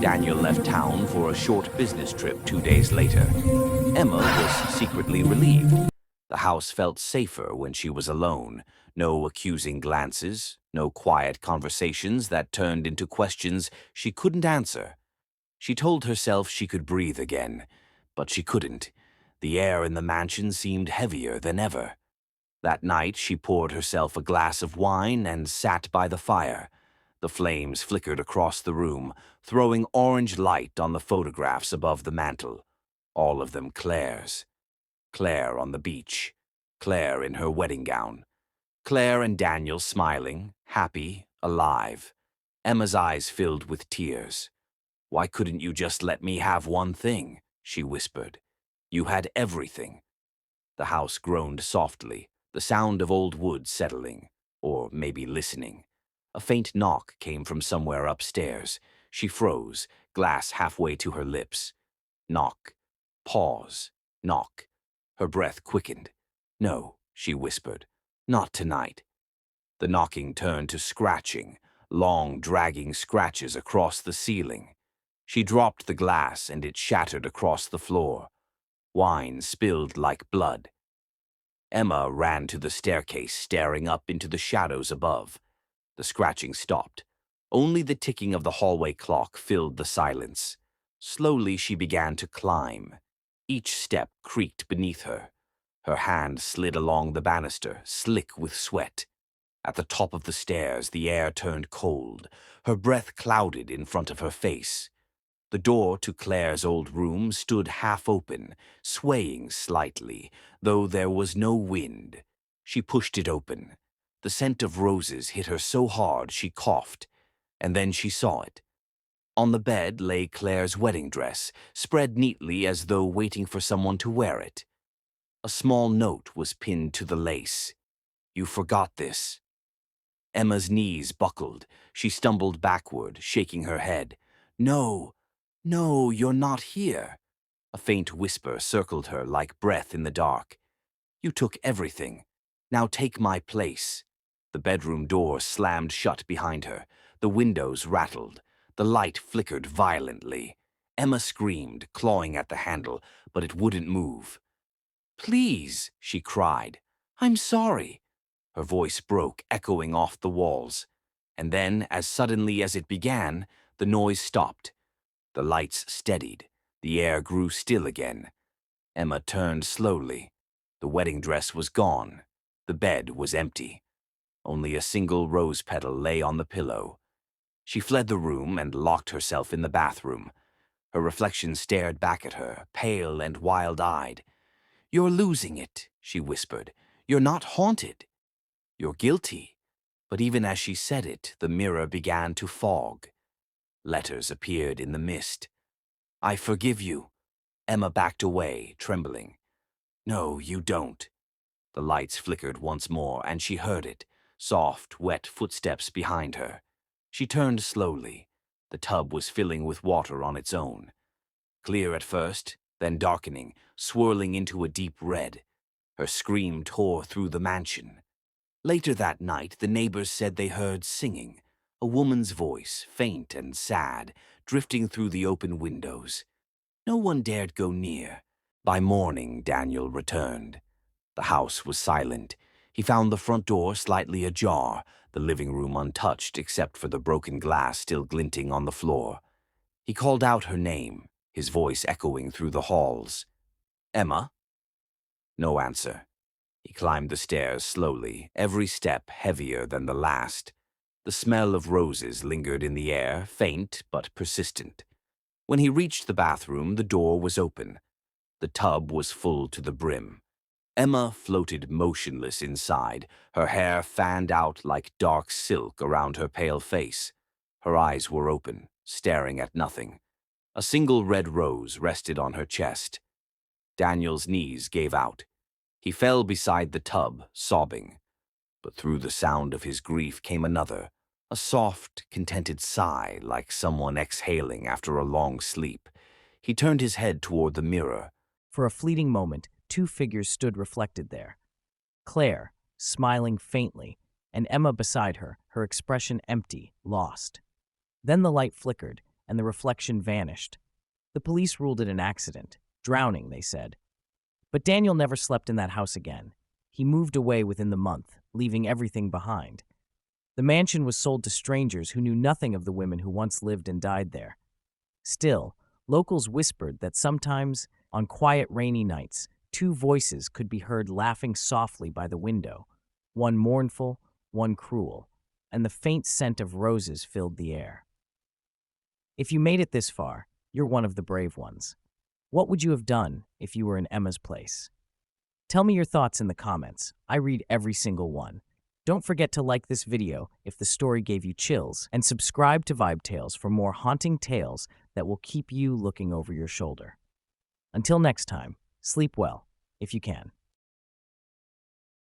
Daniel left town for a short business trip 2 days later. Emma was secretly relieved. The house felt safer when she was alone. No accusing glances, no quiet conversations that turned into questions she couldn't answer. She told herself she could breathe again, but she couldn't. The air in the mansion seemed heavier than ever. That night, she poured herself a glass of wine and sat by the fire. The flames flickered across the room, throwing orange light on the photographs above the mantel. All of them Claire's. Claire on the beach. Claire in her wedding gown. Claire and Daniel smiling, happy, alive. Emma's eyes filled with tears. "Why couldn't you just let me have one thing?" she whispered. "You had everything." The house groaned softly, the sound of old wood settling, or maybe listening. A faint knock came from somewhere upstairs. She froze, glass halfway to her lips. Knock. Pause. Knock. Her breath quickened. "No," she whispered. "Not tonight." The knocking turned to scratching, long, dragging scratches across the ceiling. She dropped the glass and it shattered across the floor. Wine spilled like blood. Emma ran to the staircase, staring up into the shadows above. The scratching stopped. Only the ticking of the hallway clock filled the silence. Slowly she began to climb. Each step creaked beneath her. Her hand slid along the banister, slick with sweat. At the top of the stairs, the air turned cold. Her breath clouded in front of her face. The door to Claire's old room stood half open, swaying slightly, though there was no wind. She pushed it open. The scent of roses hit her so hard she coughed, and then she saw it. On the bed lay Claire's wedding dress, spread neatly as though waiting for someone to wear it. A small note was pinned to the lace. "You forgot this." Emma's knees buckled. She stumbled backward, shaking her head. "No, no, you're not here." A faint whisper circled her like breath in the dark. "You took everything. Now take my place." The bedroom door slammed shut behind her. The windows rattled. The light flickered violently. Emma screamed, clawing at the handle, but it wouldn't move. "Please," she cried. "I'm sorry." Her voice broke, echoing off the walls. And then, as suddenly as it began, the noise stopped. The lights steadied. The air grew still again. Emma turned slowly. The wedding dress was gone. The bed was empty. Only a single rose petal lay on the pillow. She fled the room and locked herself in the bathroom. Her reflection stared back at her, pale and wild-eyed. "You're losing it," she whispered. "You're not haunted. You're guilty." But even as she said it, the mirror began to fog. Letters appeared in the mist. "I forgive you." Emma backed away, trembling. "No, you don't." The lights flickered once more, and she heard it, soft, wet footsteps behind her. She turned slowly. The tub was filling with water on its own. Clear at first, then darkening, swirling into a deep red. Her scream tore through the mansion. Later that night, the neighbors said they heard singing, a woman's voice, faint and sad, drifting through the open windows. No one dared go near. By morning, Daniel returned. The house was silent. He found the front door slightly ajar, the living room untouched except for the broken glass still glinting on the floor. He called out her name, his voice echoing through the halls. "Emma?" No answer. He climbed the stairs slowly, every step heavier than the last. The smell of roses lingered in the air, faint but persistent. When he reached the bathroom, the door was open. The tub was full to the brim. Emma floated motionless inside, her hair fanned out like dark silk around her pale face. Her eyes were open, staring at nothing. A single red rose rested on her chest. Daniel's knees gave out. He fell beside the tub, sobbing. But through the sound of his grief came another, a soft, contented sigh like someone exhaling after a long sleep. He turned his head toward the mirror. For a fleeting moment, two figures stood reflected there. Claire, smiling faintly, and Emma beside her, her expression empty, lost. Then the light flickered, and the reflection vanished. The police ruled it an accident. Drowning, they said. But Daniel never slept in that house again. He moved away within the month, leaving everything behind. The mansion was sold to strangers who knew nothing of the women who once lived and died there. Still, locals whispered that sometimes, on quiet rainy nights, two voices could be heard laughing softly by the window, one mournful, one cruel, and the faint scent of roses filled the air. If you made it this far, you're one of the brave ones. What would you have done if you were in Emma's place? Tell me your thoughts in the comments. I read every single one. Don't forget to like this video if the story gave you chills, and subscribe to VibeTales for more haunting tales that will keep you looking over your shoulder. Until next time, sleep well, if you can.